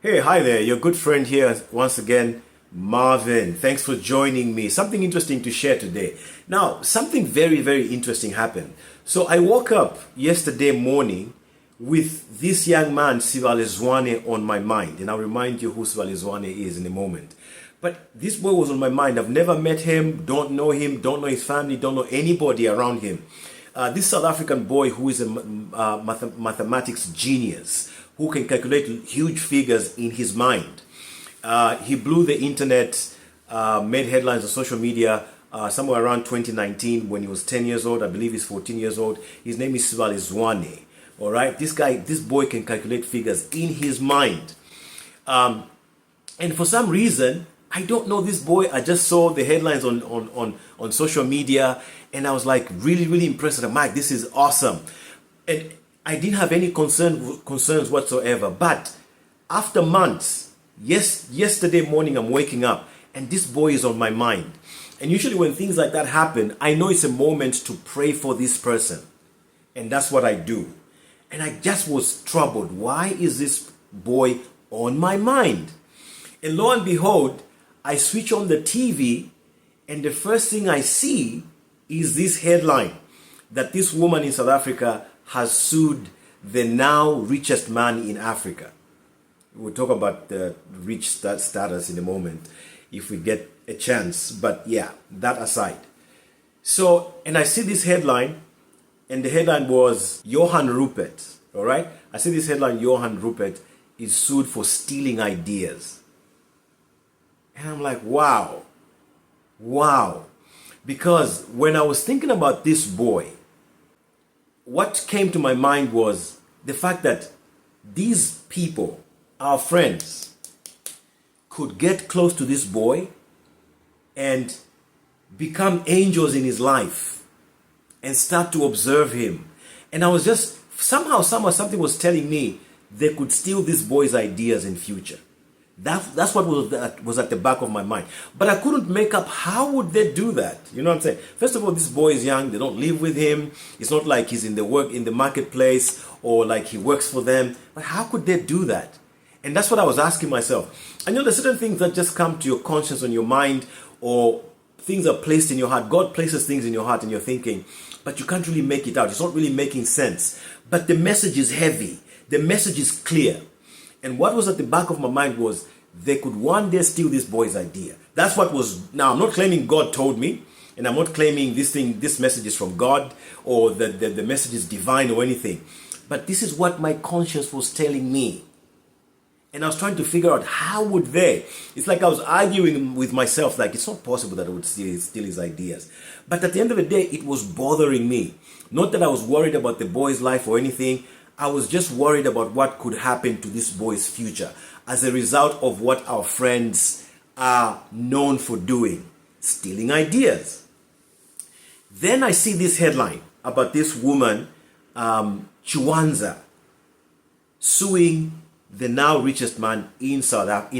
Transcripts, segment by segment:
Hey, hi there, your good friend here once again, Marvin. Thanks for joining me. Something interesting to share today. Now, something very, very interesting happened. So I woke up yesterday morning with this young man, Sibale Zwane, on my mind. And I'll remind you who Sibale Zwane is in a moment. But this boy was on my mind. I've never met him, don't know his family, don't know anybody around him. This South African boy who is a mathematics genius, who can calculate huge figures in his mind. He blew the internet, made headlines on social media somewhere around 2019 when he was 10 years old. I believe he's 14 years old. His name is Sibale Zwane. All right, this boy can calculate figures in his mind. And for some reason, I don't know this boy. I just saw the headlines on social media, and I was like really, really impressed. I'm like, this is awesome. And I didn't have any concerns whatsoever. But after months, yesterday morning, I'm waking up, and this boy is on my mind. And usually when things like that happen, I know it's a moment to pray for this person. And that's what I do. And I just was troubled. Why is this boy on my mind? And lo and behold, I switch on the TV, and the first thing I see is this headline that this woman in South Africa has sued the now richest man in Africa. We'll talk about the rich status in a moment if we get a chance. But yeah, that aside. So, and I see this headline, and the headline was Johann Rupert. All right? I see this headline, Johann Rupert is sued for stealing ideas. And I'm like, wow. Because when I was thinking about this boy, what came to my mind was the fact that these people, our friends, could get close to this boy and become angels in his life and start to observe him. And I was just, somehow, something was telling me they could steal this boy's ideas in future. That's what was at the back of my mind. But I couldn't make up how would they do that. You know what I'm saying? First of all, this boy is young. They don't live with him. It's not like he's in the marketplace or like he works for them. But how could they do that? And that's what I was asking myself. I know there's certain things that just come to your conscience and your mind, or things are placed in your heart. God places things in your heart and you're thinking, but you can't really make it out. It's not really making sense. But the message is heavy. The message is clear. And what was at the back of my mind was they could one day steal this boy's idea. That's what was. Now, I'm not claiming God told me, and I'm not claiming this message is from God, or that the message is divine or anything. But this is what my conscience was telling me. And I was trying to figure out how would they. It's like I was arguing with myself, like it's not possible that I would steal his ideas. But at the end of the day, it was bothering me. Not that I was worried about the boy's life or anything. I was just worried about what could happen to this boy's future as a result of what our friends are known for doing, stealing ideas. Then I see this headline about this woman, Chiwanza, suing the now richest man in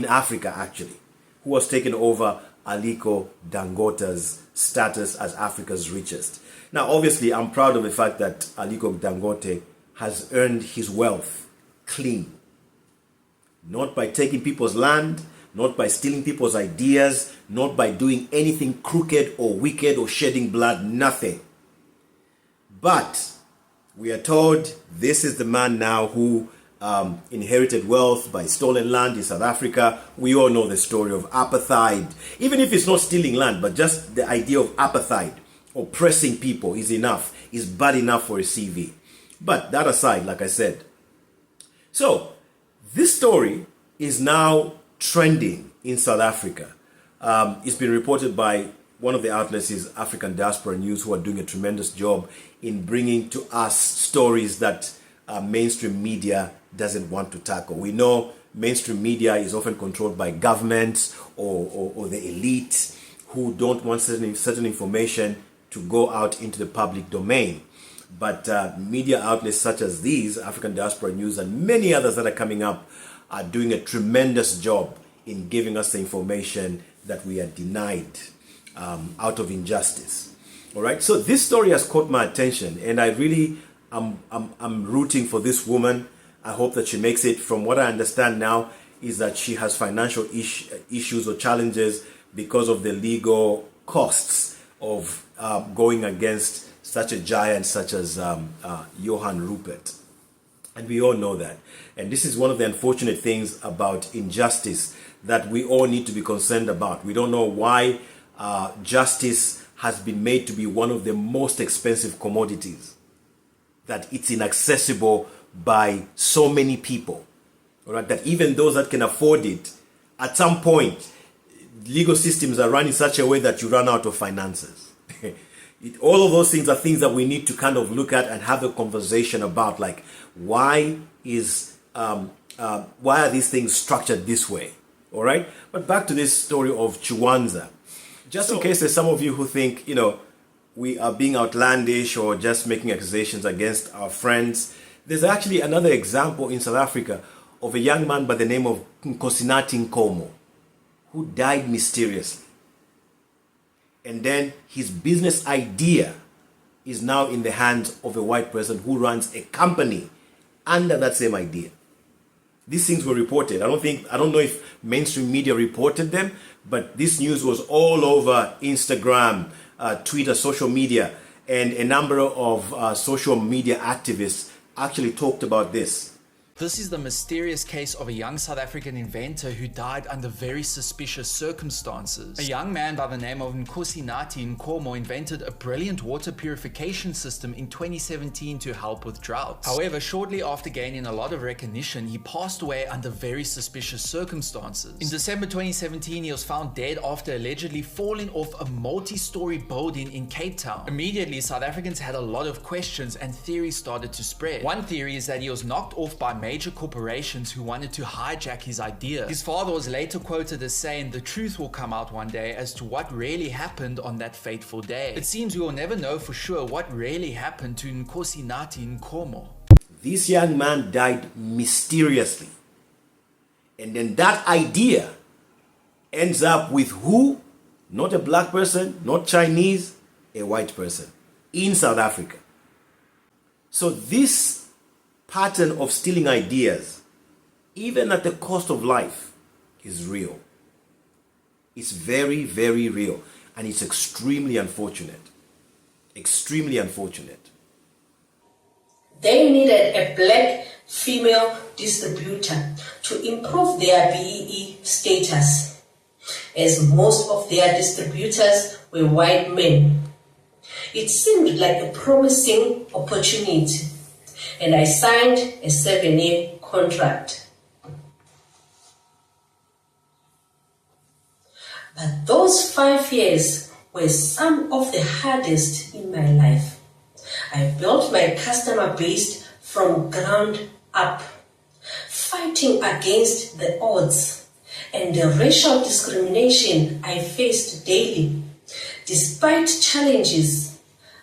Africa, actually, who has taken over Aliko Dangote's status as Africa's richest. Now, obviously, I'm proud of the fact that Aliko Dangote has earned his wealth clean. Not by taking people's land, not by stealing people's ideas, not by doing anything crooked or wicked or shedding blood, nothing. But we are told this is the man now who inherited wealth by stolen land in South Africa. We all know the story of apartheid. Even if it's not stealing land, but just the idea of apartheid, oppressing people is enough, is bad enough for a CV. But that aside, like I said. So, this story is now trending in South Africa. It's been reported by one of the outlets, is African Diaspora News, who are doing a tremendous job in bringing to us stories that mainstream media doesn't want to tackle. We know mainstream media is often controlled by governments or the elite who don't want certain information to go out into the public domain. But media outlets such as these, African Diaspora News, and many others that are coming up, are doing a tremendous job in giving us the information that we are denied out of injustice. All right. So this story has caught my attention, and I really I'm rooting for this woman. I hope that she makes it. From what I understand now, is that she has financial issues or challenges because of the legal costs of going against such a giant such as Johann Rupert. And we all know that. And this is one of the unfortunate things about injustice that we all need to be concerned about. We don't know why justice has been made to be one of the most expensive commodities, that it's inaccessible by so many people. All right? That even those that can afford it, at some point, legal systems are run in such a way that you run out of finances. All of those things are things that we need to kind of look at and have a conversation about, like why are these things structured this way? All right. But back to this story of Chiwanza. Just in case there's some of you who think, you know, we are being outlandish or just making accusations against our friends, there's actually another example in South Africa of a young man by the name of Nkosinathi who died mysteriously. And then his business idea is now in the hands of a white person who runs a company under that same idea. These things were reported. I don't know if mainstream media reported them, but this news was all over Instagram, Twitter, social media, and a number of social media activists actually talked about this. This is the mysterious case of a young South African inventor who died under very suspicious circumstances. A young man by the name of Nkosinathi invented a brilliant water purification system in 2017 to help with droughts. However, shortly after gaining a lot of recognition, he passed away under very suspicious circumstances. In December 2017, he was found dead after allegedly falling off a multi-story building in Cape Town. Immediately, South Africans had a lot of questions and theories started to spread. One theory is that he was knocked off by major corporations who wanted to hijack his idea. His father was later quoted as saying the truth will come out one day as to what really happened on that fateful day. It seems we will never know for sure what really happened to Nkosinathi. This young man died mysteriously. And then that idea ends up with who? Not a black person, not Chinese, a white person in South Africa. So this pattern of stealing ideas, even at the cost of life, is real. It's very, very real. And it's extremely unfortunate. Extremely unfortunate. They needed a black female distributor to improve their BEE status, as most of their distributors were white men. It seemed like a promising opportunity, and I signed a 7-year contract. But those 5 years were some of the hardest in my life. I built my customer base from ground up, fighting against the odds and the racial discrimination I faced daily. Despite challenges,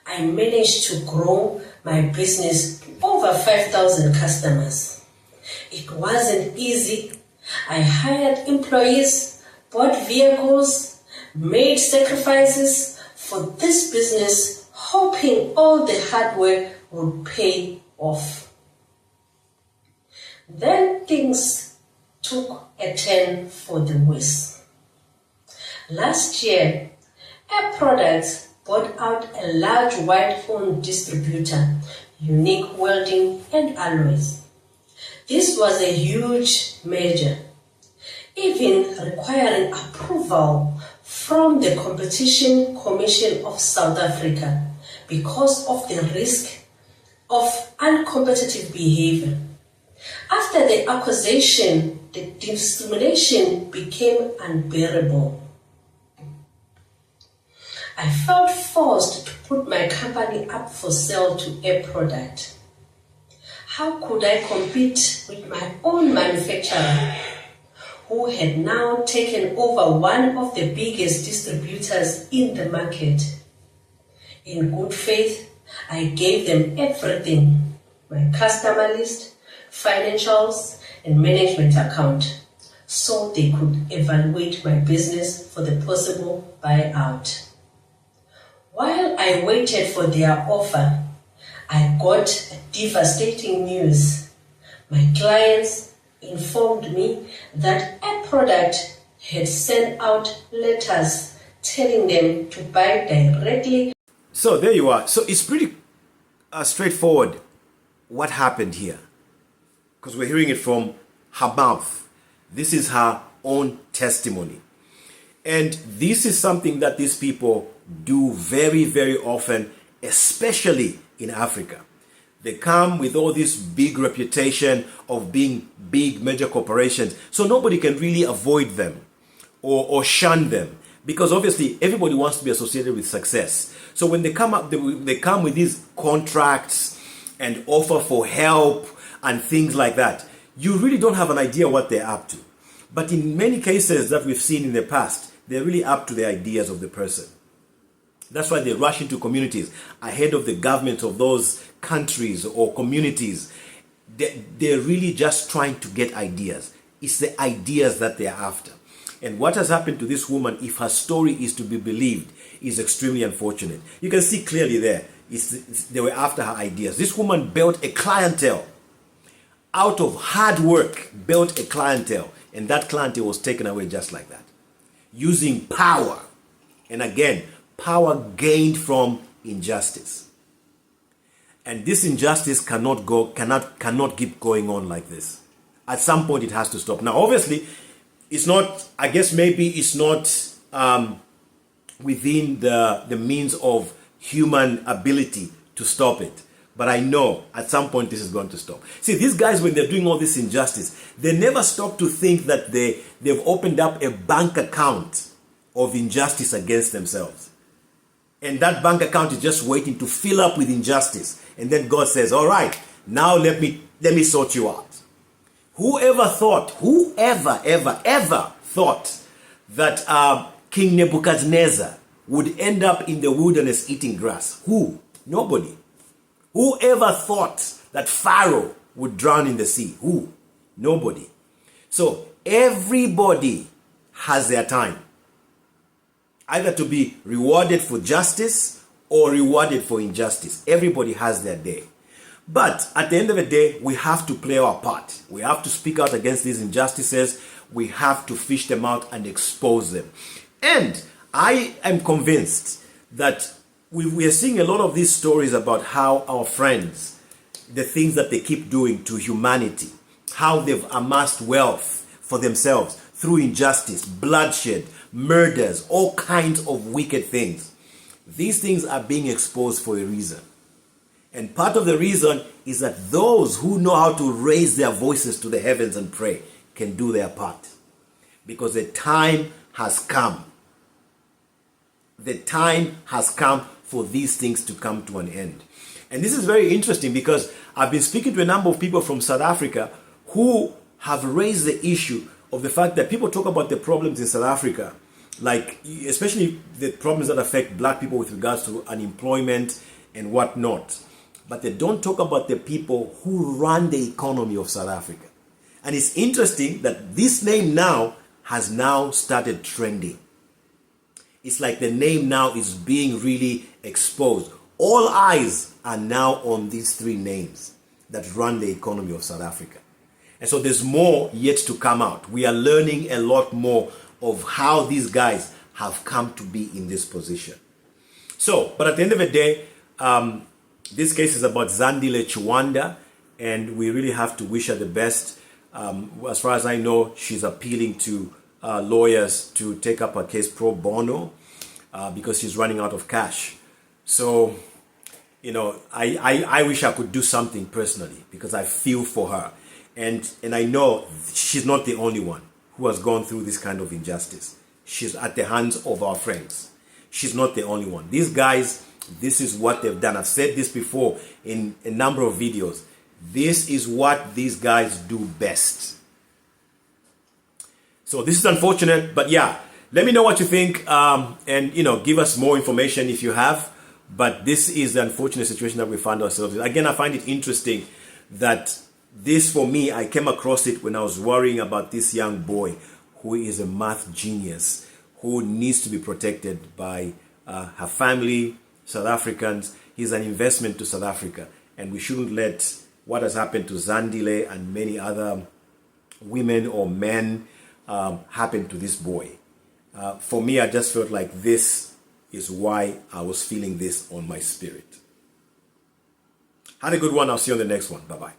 I managed to grow my business to over 5,000 customers. It wasn't easy. I hired employees, bought vehicles, made sacrifices for this business, hoping all the hard work would pay off. Then things took a turn for the worse. Last year, Air Products bought out a large white-owned distributor, Unique Welding and Alloys. This was a huge merger, even requiring approval from the Competition Commission of South Africa because of the risk of uncompetitive behavior. After the acquisition, the discrimination became unbearable. I felt forced to put my company up for sale to Air Product. How could I compete with my own manufacturer, who had now taken over one of the biggest distributors in the market? In good faith, I gave them everything: my customer list, financials, and management account, so they could evaluate my business for the possible buyout. While I waited for their offer, I got devastating news. My clients informed me that a product had sent out letters telling them to buy directly. So there you are. So it's pretty straightforward what happened here, because we're hearing it from her mouth. This is her own testimony. And this is something that these people do very, very often, especially in Africa. They come with all this big reputation of being big major corporations, so nobody can really avoid them or shun them, because obviously everybody wants to be associated with success. So when they come up, they come with these contracts and offer for help and things like that. You really don't have an idea what they're up to. But in many cases that we've seen in the past, they're really up to the ideas of the person. That's why they rush into communities ahead of the government of those countries or communities. They're really just trying to get ideas. It's the ideas that they're after. And what has happened to this woman, if her story is to be believed, is extremely unfortunate. You can see clearly there, they were after her ideas. This woman built a clientele. Out of hard work, built a clientele. And that clientele was taken away just like that. Using power. And again, power gained from injustice. And this injustice cannot keep going on like this. At some point it has to stop. Now obviously, it's not, I guess maybe it's not within the means of human ability to stop it. But I know at some point this is going to stop. See, these guys, when they're doing all this injustice, they never stop to think that they've opened up a bank account of injustice against themselves. And that bank account is just waiting to fill up with injustice. And then God says, all right, now let me sort you out. Whoever ever thought that King Nebuchadnezzar would end up in the wilderness eating grass? Who? Nobody. Whoever thought that Pharaoh would drown in the sea? Who? Nobody. So everybody has their time. Either to be rewarded for justice or rewarded for injustice. Everybody has their day. But at the end of the day, we have to play our part. We have to speak out against these injustices. We have to fish them out and expose them. And I am convinced that we are seeing a lot of these stories about how our friends, the things that they keep doing to humanity, how they've amassed wealth for themselves through injustice, bloodshed, murders, all kinds of wicked things. These things are being exposed for a reason. And part of the reason is that those who know how to raise their voices to the heavens and pray can do their part. Because the time has come. The time has come for these things to come to an end. And this is very interesting because I've been speaking to a number of people from South Africa who have raised the issue of the fact that people talk about the problems in South Africa, like especially the problems that affect black people with regards to unemployment and whatnot. But they don't talk about the people who run the economy of South Africa. And it's interesting that this name now has now started trending. It's like the name now is being really exposed. All eyes are now on these three names that run the economy of South Africa. And so there's more yet to come out. We are learning a lot more of how these guys have come to be in this position. So, but at the end of the day, this case is about Zandile Chiwanza, and we really have to wish her the best. As far as I know, she's appealing to lawyers to take up her case pro bono because she's running out of cash. So, you know, I wish I could do something personally because I feel for her. And I know she's not the only one who has gone through this kind of injustice. She's at the hands of our friends. She's not the only one. These guys, this is what they've done. I've said this before in a number of videos. This is what these guys do best. So this is unfortunate, but yeah, let me know what you think, and you know, give us more information if you have. But this is the unfortunate situation that we found ourselves in. Again, I find it interesting that this, for me, I came across it when I was worrying about this young boy who is a math genius, who needs to be protected by her family, South Africans. He's an investment to South Africa, and we shouldn't let what has happened to Zandile and many other women or men happened to this boy. For me, I just felt like this is why I was feeling this on my spirit. Had a good one. I'll see you on the next one. Bye-bye.